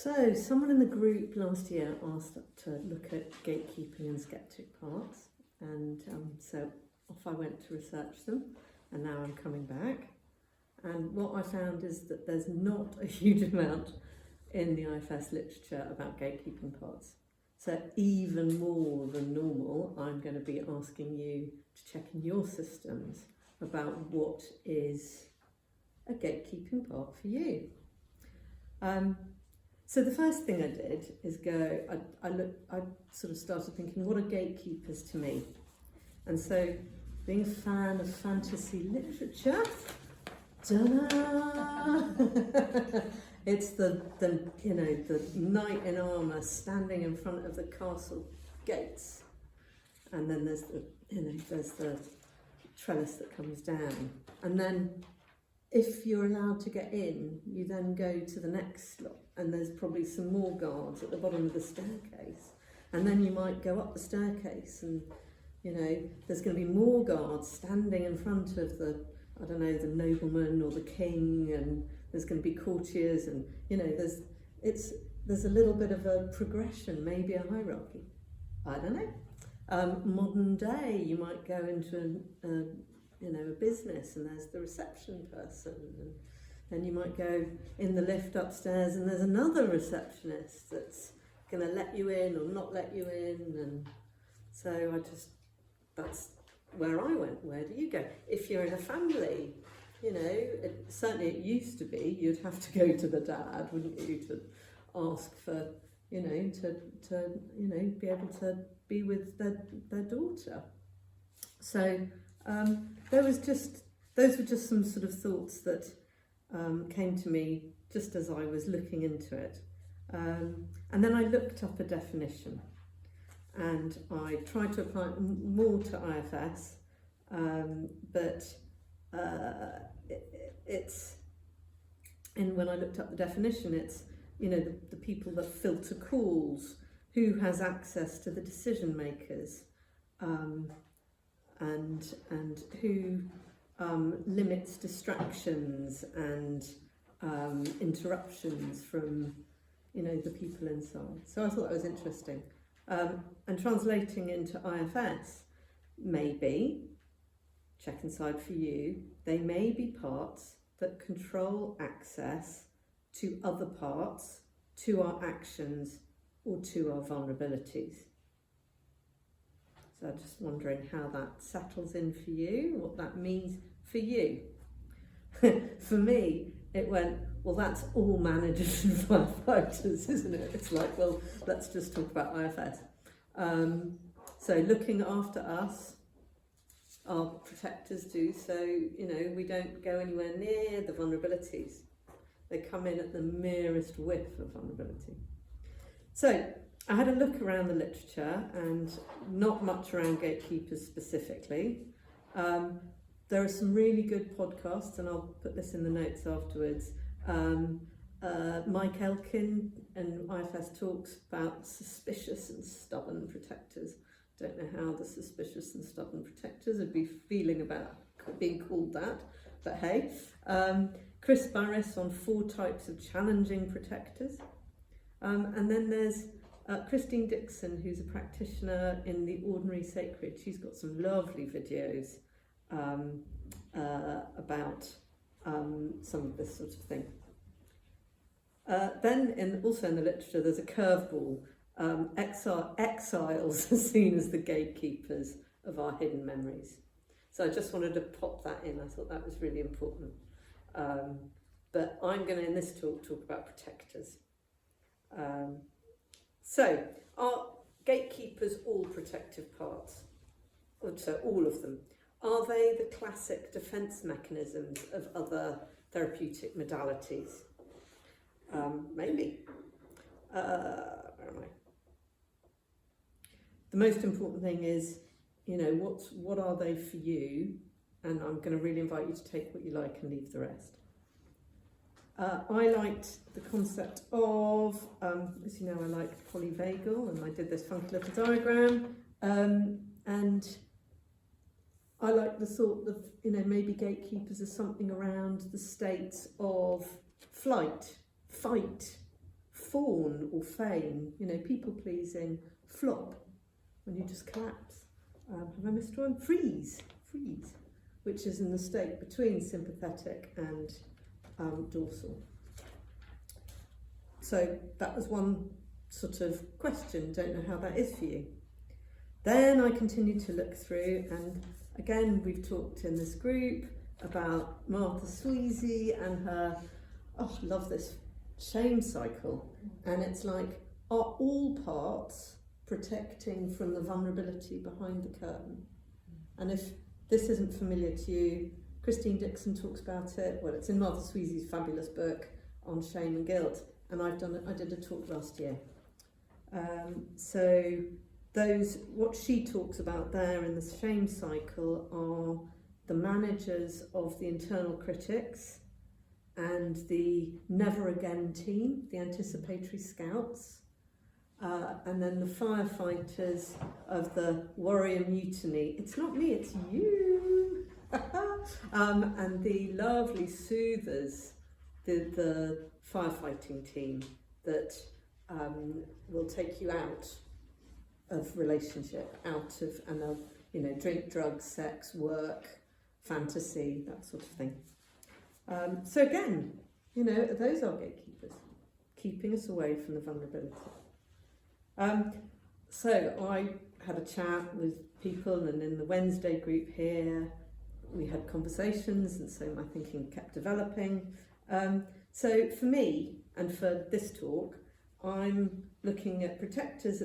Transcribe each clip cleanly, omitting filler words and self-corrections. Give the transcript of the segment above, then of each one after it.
So someone in the group last year asked to look at gatekeeping and sceptic parts, and so off I went to research them, and now I'm coming back. And what I found is that there's not a huge amount in the IFS literature about gatekeeping parts. So even more than normal, I'm going to be asking you to check in your systems about what is a gatekeeping part for you. So the first thing I did is I sort of started thinking, what are gatekeepers to me? And so, being a fan of fantasy literature, ta-da! It's the knight in armour standing in front of the castle gates, and then there's the trellis that comes down, and then if you're allowed to get in, you then go to the next slot, and there's probably some more guards at the bottom of the staircase, and then you might go up the staircase, and there's going to be more guards standing in front of the nobleman or the king, and there's going to be courtiers, and there's a little bit of a progression, maybe a hierarchy. I don't know. Modern day, you might go into a business, and there's the reception person, and then you might go in the lift upstairs, and there's another receptionist that's going to let you in or not let you in, and so that's where I went. Where do you go? If you're in a family, certainly it used to be, you'd have to go to the dad, wouldn't you, to ask for, be able to be with their daughter. So those were just some sort of thoughts that came to me just as I was looking into it. And then I looked up a definition, and I tried to apply it more to IFS, but when I looked up the definition, it's the people that filter calls, who has access to the decision makers, and who limits distractions and interruptions from the people inside. So I thought that was interesting. And translating into IFS, maybe, check inside for you, they may be parts that control access to other parts, to our actions, or to our vulnerabilities. So I'm just wondering how that settles in for you, what that means for you. For me, it went, well, that's all managers and firefighters, isn't it? It's like, well, let's just talk about IFS. So looking after us, our protectors do, so, we don't go anywhere near the vulnerabilities. They come in at the merest whiff of vulnerability. So I had a look around the literature, and not much around gatekeepers specifically. There are some really good podcasts, and I'll put this in the notes afterwards. Mike Elkin and IFS talks about suspicious and stubborn protectors. Don't know how the suspicious and stubborn protectors would be feeling about being called that, but hey. Chris Barris on 4 types of challenging protectors. And then there's Christine Dixon, who's a practitioner in the Ordinary Sacred. She's got some lovely videos about some of this sort of thing. Then also in the literature, there's a curveball. Exiles are seen as the gatekeepers of our hidden memories. So I just wanted to pop that in. I thought that was really important. But I'm going to, in this talk about protectors. So are gatekeepers all protective parts? So all of them. Are they the classic defence mechanisms of other therapeutic modalities? Maybe. Where am I? The most important thing is, what are they for you? And I'm going to really invite you to take what you like and leave the rest. I liked the concept of, as you know, I like polyvagal, and I did this funky little diagram. And I like the thought of, maybe gatekeepers are something around the states of flight, fight, fawn or feign, you know, people pleasing. Flop, when you just collapse. Have I missed one? Freeze, which is in the state between sympathetic and dorsal. So that was one sort of question, don't know how that is for you. Then I continued to look through, and again we've talked in this group about Martha Sweezy and her, oh, I love this shame cycle, and it's like, are all parts protecting from the vulnerability behind the curtain? And if this isn't familiar to you, Christine Dixon talks about it. Well, it's in Martha Sweezy's fabulous book on shame and guilt, and I did a talk last year. So what she talks about there in the shame cycle are the managers of the internal critics and the never again team, the anticipatory scouts, and then the firefighters of the warrior mutiny. It's not me, it's you. And the lovely soothers, the firefighting team that will take you out of relationship, out of, and they'll, you know, drink, drugs, sex, work, fantasy, that sort of thing. So again, you know, those are gatekeepers, keeping us away from the vulnerability. So I had a chat with people, and in the Wednesday group here, we had conversations, and so my thinking kept developing. So for me, and for this talk, I'm looking at protectors,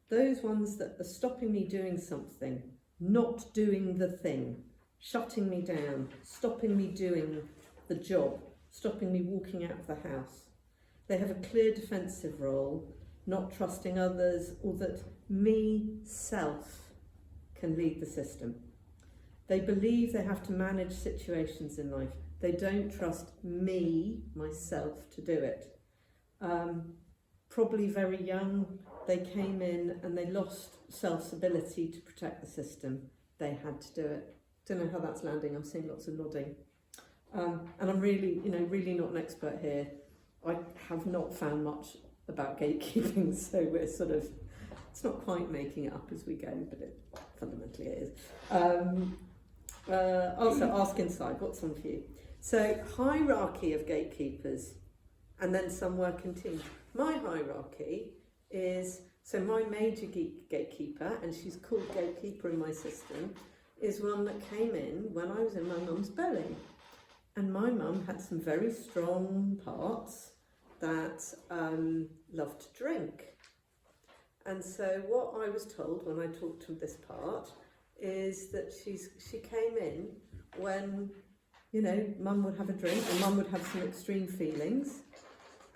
those ones that are stopping me doing something, not doing the thing, shutting me down, stopping me doing the job, stopping me walking out of the house. They have a clear defensive role, not trusting others, or that me, self, can lead the system. They believe they have to manage situations in life. They don't trust me, myself, to do it. Probably very young, they came in and they lost self's ability to protect the system. They had to do it. Don't know how that's landing. I'm seeing lots of nodding. And I'm really, you know, really not an expert here. I have not found much about gatekeeping, so we're sort of, it's not quite making it up as we go, but it fundamentally it is. Also, ask inside, what's on for you? So, hierarchy of gatekeepers, and then some work in teams. My hierarchy is, so my major gatekeeper, and she's called gatekeeper in my system, is one that came in when I was in my mum's belly. And my mum had some very strong parts that loved to drink. And so what I was told when I talked to this part is that she came in when, you know, mum would have a drink and mum would have some extreme feelings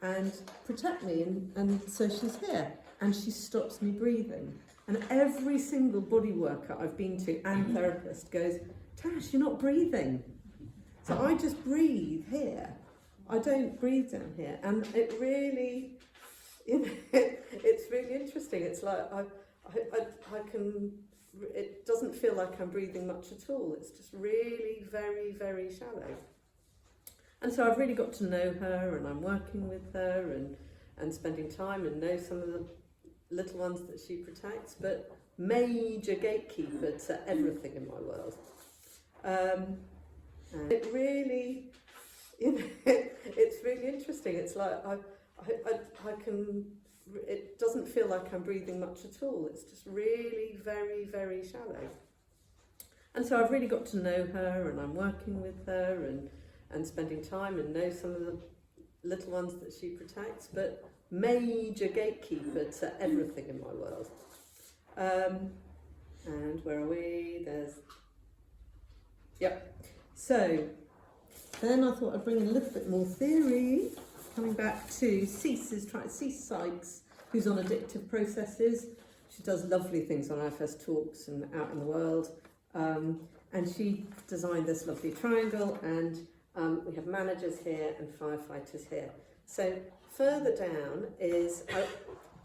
and protect me, and so she's here and she stops me breathing. And every single body worker I've been to and therapist goes, Tash, you're not breathing. So I just breathe here. I don't breathe down here. And it really, you know, it's really interesting. It's like I can, it doesn't feel like I'm breathing much at all. It's just really very, very shallow. And so I've really got to know her, and I'm working with her and spending time, and know some of the little ones that she protects, but major gatekeeper to everything in my world. And it really, you know, it's really interesting. It's like I can, it doesn't feel like I'm breathing much at all. It's just really very, very shallow. And so I've really got to know her, and I'm working with her and spending time, and know some of the little ones that she protects, but major gatekeeper to everything in my world. And where are we? Yep. So then I thought I'd bring a little bit more theory, coming back to Cease Sykes, who's on addictive processes. She does lovely things on IFS talks and out in the world. And she designed this lovely triangle, and we have managers here and firefighters here. So further down is,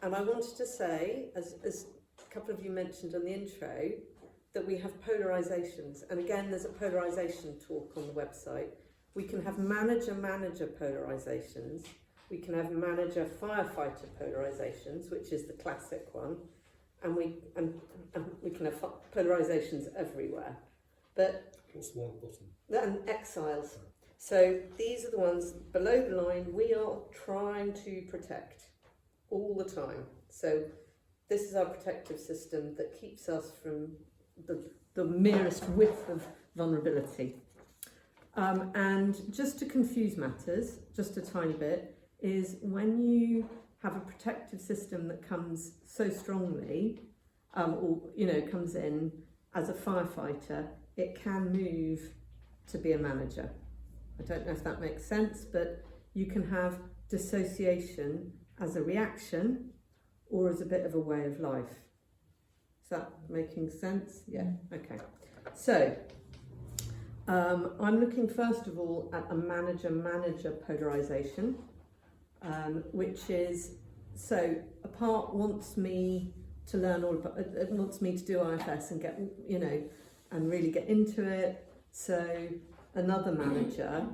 and I wanted to say, as a couple of you mentioned on the intro, that we have polarizations. And again, there's a polarization talk on the website. We can have manager-manager polarizations, we can have manager-firefighter polarizations, which is the classic one, and we can have polarizations everywhere. But what's the one at the bottom? And exiles. So these are the ones below the line we are trying to protect all the time. So this is our protective system that keeps us from the merest whiff of vulnerability. And just to confuse matters, just a tiny bit, is when you have a protective system that comes so strongly, or comes in as a firefighter, it can move to be a manager. I don't know if that makes sense, but you can have dissociation as a reaction or as a bit of a way of life. Is that making sense? Yeah, okay. So, I'm looking first of all at a manager-manager polarization, which is, so a part wants me to learn all about, it wants me to do IFS and get, and really get into it. So another manager,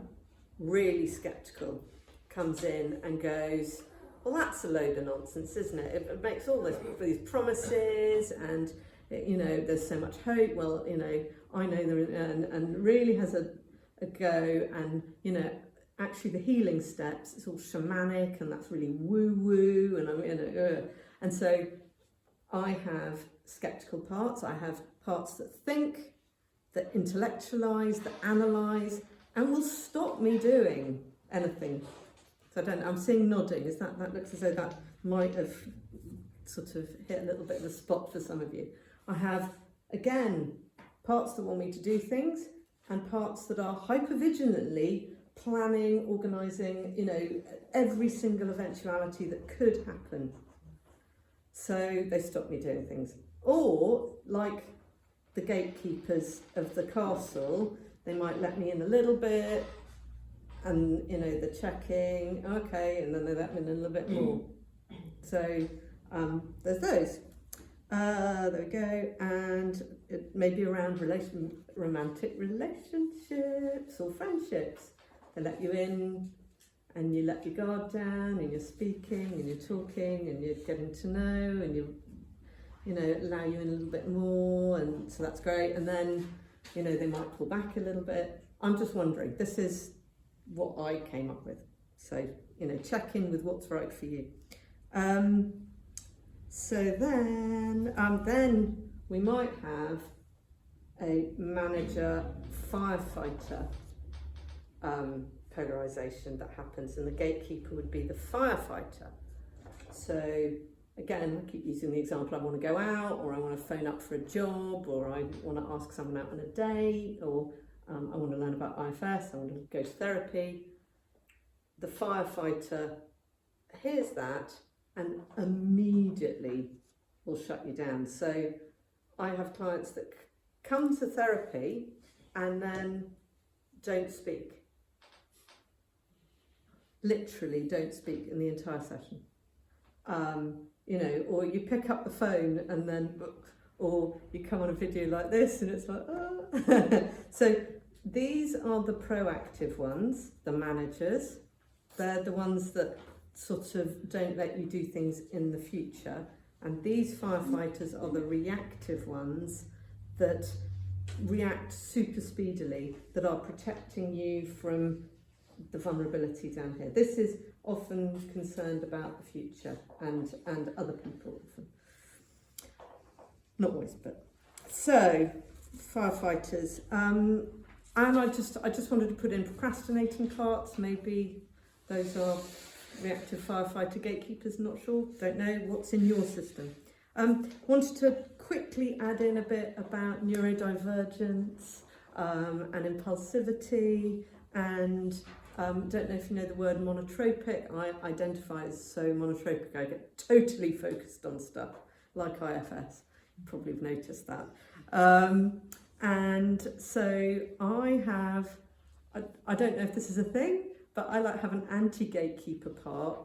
really sceptical, comes in and goes, well, that's a load of nonsense, isn't it? It makes all these promises and, there's so much hope. Well, I know there, and really has a go, and, actually the healing steps, it's all shamanic and that's really woo-woo, and and so I have sceptical parts, I have parts that think, that intellectualise, that analyse, and will stop me doing anything. So I'm seeing nodding. That looks as though that might have sort of hit a little bit of a spot for some of you. I have, again, parts that want me to do things and parts that are hypervigilantly planning, organising, every single eventuality that could happen. So they stop me doing things. Or, like the gatekeepers of the castle, they might let me in a little bit, and the checking, okay, and then they let me in a little bit more. So there's those. There we go, and it may be around romantic relationships or friendships. They let you in, and you let your guard down, and you're speaking, and you're talking, and you're getting to know, and you allow you in a little bit more, and so that's great. And then, they might pull back a little bit. I'm just wondering, this is what I came up with. So, check in with what's right for you. So then we might have a manager-firefighter polarization that happens, and the gatekeeper would be the firefighter. So again, I keep using the example, I want to go out, or I want to phone up for a job, or I want to ask someone out on a date, or I want to learn about IFS, I want to go to therapy. The firefighter hears that and immediately will shut you down. So I have clients that come to therapy and then don't speak. Literally don't speak in the entire session. Or you pick up the phone and then, or you come on a video like this and it's like, oh. So these are the proactive ones, the managers. They're the ones that sort of don't let you do things in the future. And these firefighters are the reactive ones that react super speedily, that are protecting you from the vulnerability down here. This is often concerned about the future and other people often. Not always, but. So, firefighters. And I just wanted to put in procrastinating parts. Maybe those are reactive firefighter gatekeepers, not sure, don't know what's in your system. Wanted to quickly add in a bit about neurodivergence and impulsivity, and don't know if you know the word monotropic. I identify as so monotropic, I get totally focused on stuff like IFS. You probably have noticed that. And so I don't know if this is a thing, but I like have an anti-gatekeeper part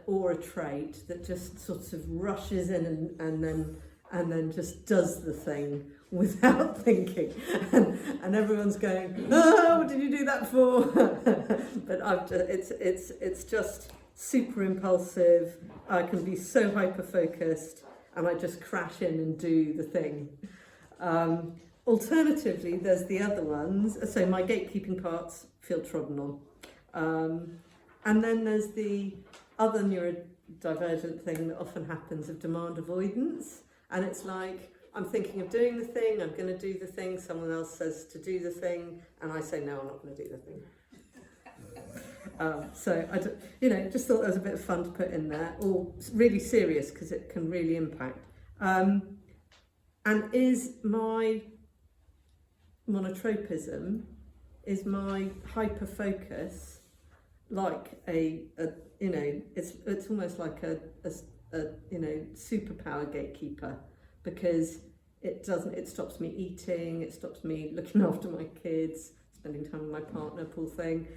or a trait that just sort of rushes in and then just does the thing without thinking, and everyone's going, oh, what did you do that for? But it's just super impulsive, I can be so hyper-focused, and I just crash in and do the thing. Alternatively, there's the other ones, so my gatekeeping parts feel trodden on. And then there's the other neurodivergent thing that often happens of demand avoidance, and it's like, I'm thinking of doing the thing, I'm going to do the thing, someone else says to do the thing, and I say, no, I'm not going to do the thing. So I just thought that was a bit of fun to put in there, or really serious because it can really impact. And is my monotropism, is my hyper focus like it's almost like a superpower gatekeeper, because it stops me eating, it stops me looking after my kids, spending time with my partner, poor thing.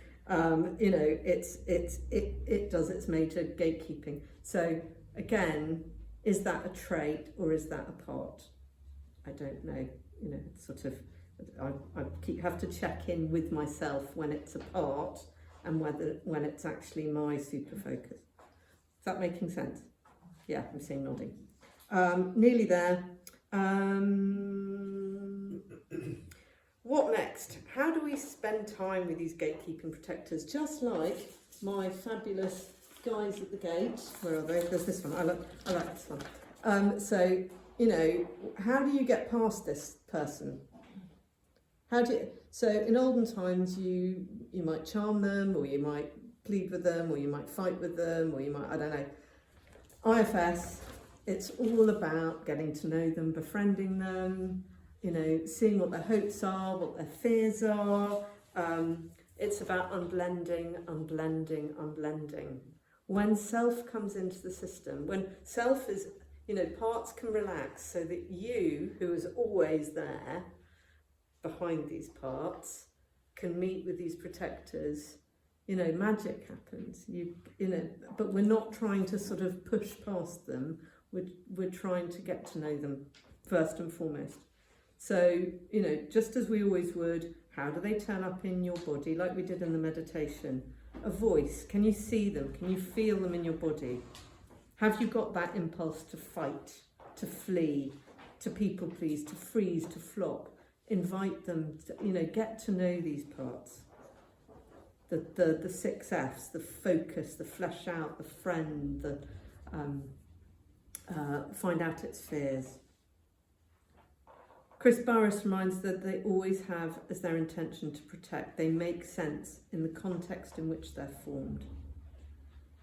It does its major gatekeeping. So again, is that a trait or is that a part? I don't know. It's sort of, I have to check in with myself when it's a part and when it's actually my super focus. Is that making sense? Yeah, I'm seeing nodding. Nearly there. What next? How do we spend time with these gatekeeping protectors? Just like my fabulous guys at the gate. Where are they? There's this one. I like this one. So, how do you get past this person? So in olden times, you might charm them, or you might plead with them, or you might fight with them, or you might, I don't know. IFS, it's all about getting to know them, befriending them, seeing what their hopes are, what their fears are. It's about unblending. When self comes into the system, when self is, parts can relax so that you, who is always there behind these parts, can meet with these protectors. Magic happens. But we're not trying to sort of push past them. We're trying to get to know them first and foremost. So, just as we always would, how do they turn up in your body, like we did in the meditation? A voice, can you see them? Can you feel them in your body? Have you got that impulse to fight, to flee, to people please, to freeze, to flop? Invite them, get to know these parts. The 6 Fs, the focus, the flesh out, the friend, the find out its fears. Chris Barris reminds that they always have as their intention to protect. They make sense in the context in which they're formed.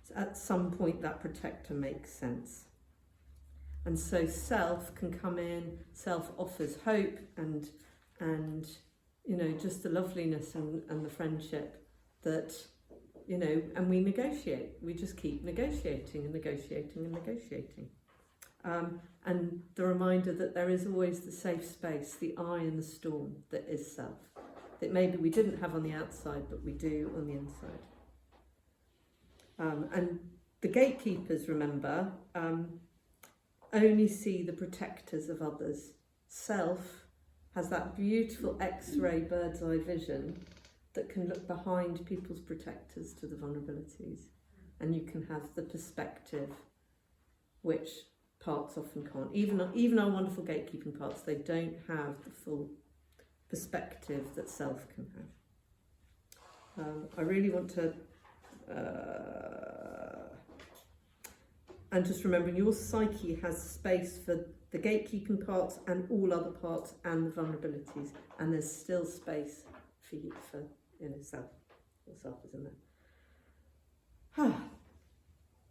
So at some point that protector makes sense. And so self can come in, self offers hope and just the loveliness and the friendship that, and we negotiate. We just keep negotiating. And the reminder that there is always the safe space, the eye in the storm that is self, that maybe we didn't have on the outside, but we do on the inside. And the gatekeepers, remember, only see the protectors of others. Self has that beautiful X-ray bird's eye vision that can look behind people's protectors to the vulnerabilities. And you can have the perspective, which parts often can't. Even our wonderful gatekeeping parts, they don't have the full perspective that self can have. I really want to, and just remembering your psyche has space for the gatekeeping parts and all other parts and the vulnerabilities, and there's still space for you, for self. Your self is in there.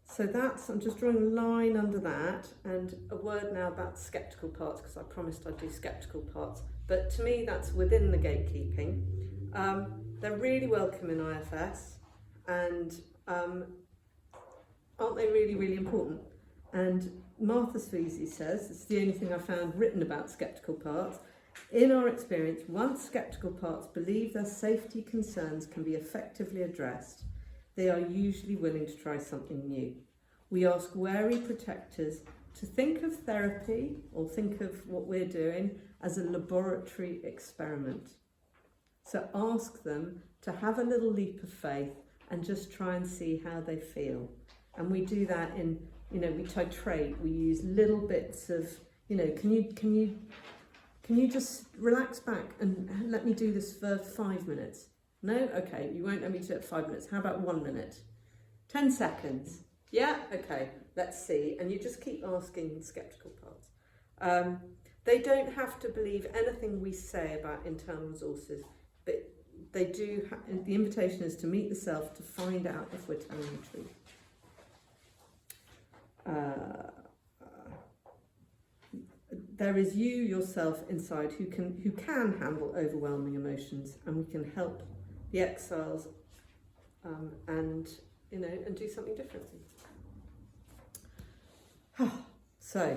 So I'm just drawing a line under that, and a word now about sceptical parts, because I promised I'd do sceptical parts. But to me, that's within the gatekeeping. They're really welcome in IFS, and aren't they really, really important? And Martha Sweezy says, it's the only thing I found written about sceptical parts, in our experience, once sceptical parts believe their safety concerns can be effectively addressed, they are usually willing to try something new. We ask wary protectors to think of therapy, or think of what we're doing, as a laboratory experiment. So ask them to have a little leap of faith and just try and see how they feel. And we do that in, we titrate, we use little bits of, can you just relax back and let me do this for 5 minutes? No? Okay, you won't let me do it for 5 minutes. How about 1 minute? 10 seconds? Yeah? Okay, let's see. And you just keep asking the sceptical parts. They don't have to believe anything we say about internal resources, but they do. The invitation is to meet the self to find out if we're telling the truth. There is you yourself inside who can handle overwhelming emotions, and we can help the exiles and do something differently. So